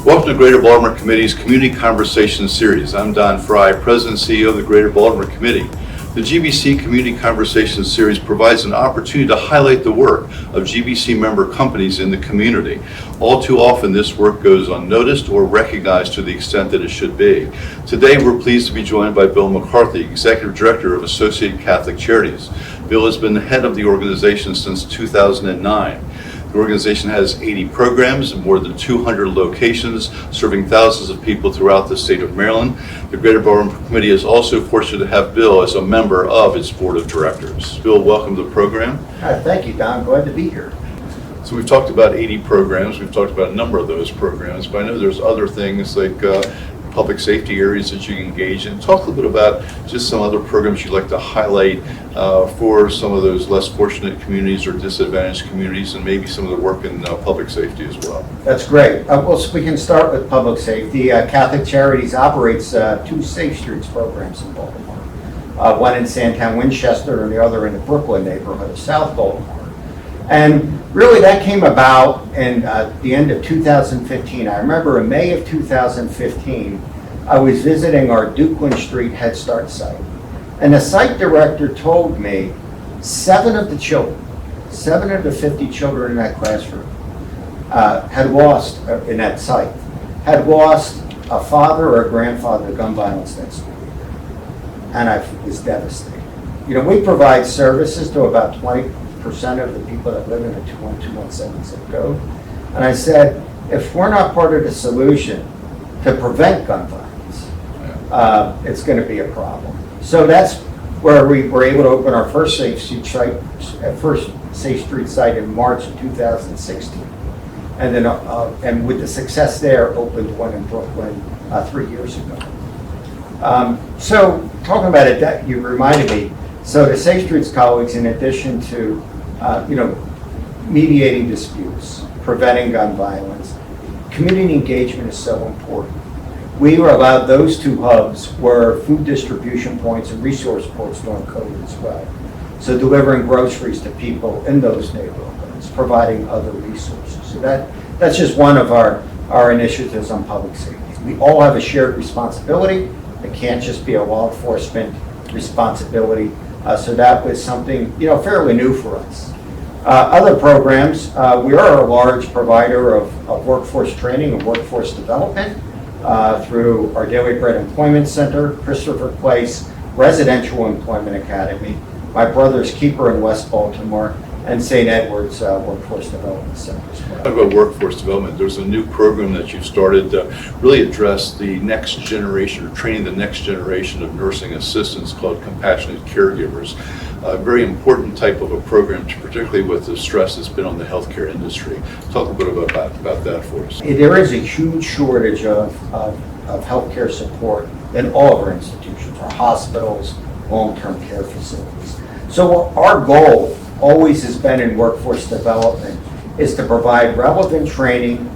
Welcome to Greater Baltimore Committee's Community Conversation Series. I'm Don Fry, President and CEO of the Greater Baltimore Committee. The GBC Community Conversation Series provides an opportunity to highlight the work of GBC member companies in the community. All too often, this work goes unnoticed or recognized to the extent that it should be. Today, we're pleased to be joined by Bill McCarthy, Executive Director of Associated Catholic Charities. Bill has been the head of the organization since 2009. The organization has 80 programs in more than 200 locations, serving thousands of people throughout the state of Maryland. The Greater Baltimore Committee is also fortunate to have Bill as a member of its board of directors. Bill, welcome to the program. Thank you, Don. Glad to be here. So we've talked about 80 programs. We've talked about a number of those programs, but I know there's other things like public safety areas that you can engage in. Talk a little bit about just some other programs you'd like to highlight for some of those less fortunate communities or disadvantaged communities, and maybe some of the work in public safety as well. That's great. Well, so we can start with public safety. Catholic Charities operates two Safe Streets programs in Baltimore. One in Sandtown, Winchester, and the other in the Brooklyn neighborhood of South Baltimore. And really that came about in the end of 2015. I remember in May of 2015, I was visiting our Dukeland Street Head Start site. And the site director told me 7 of the 50 children in that classroom had lost, in that site, had lost a father or a grandfather to gun violence that school year. And I was devastated. You know, we provide services to about 20% of the people that live in the 21217 zip code. And I said, if we're not part of the solution to prevent gun violence, it's going to be a problem. So that's where we were able to open our first Safe Street site in March of 2016. And then, and with the success there, opened one in Brooklyn 3 years ago. So talking about it, you reminded me, so the Safe Streets colleagues, in addition to mediating disputes, preventing gun violence, community engagement is so important. We were allowed those 2 hubs were food distribution points and resource ports during COVID as well. So delivering groceries to people in those neighborhoods, providing other resources. So that's just one of our initiatives on public safety. We all have a shared responsibility. It can't just be a law enforcement responsibility. So that was something fairly new for us. Other programs, we are a large provider of workforce training and workforce development through our Daily Bread Employment Center, Christopher Place, Residential Employment Academy, my brother's keeper in West Baltimore, and St. Edward's Workforce Development Center as well. Talk about workforce development. There's a new program that you've started to really address the next generation, or training the next generation of nursing assistants, called compassionate caregivers. A very important type of a program, particularly with the stress that's been on the healthcare industry. Talk a bit about that for us. There is a huge shortage of healthcare support in all of our institutions, our hospitals, long-term care facilities. So our goal always has been in workforce development is to provide relevant training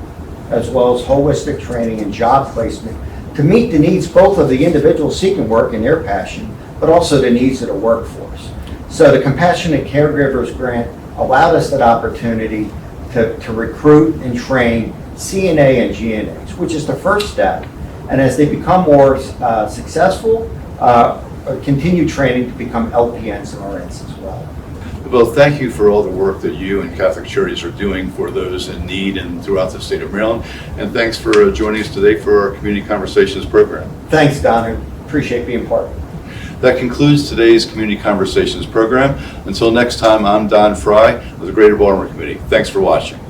as well as holistic training and job placement to meet the needs both of the individuals seeking work and their passion, but also the needs of the workforce. So the Compassionate Caregivers Grant allowed us that opportunity to recruit and train CNA and GNAs, which is the first step. And as they become more successful, continue training to become LPNs and RNs as well. Well, thank you for all the work that you and Catholic Charities are doing for those in need and throughout the state of Maryland. And thanks for joining us today for our Community Conversations program. Thanks, Don. I appreciate being part of it. That concludes today's Community Conversations program. Until next time, I'm Don Fry of the Greater Baltimore Committee. Thanks for watching.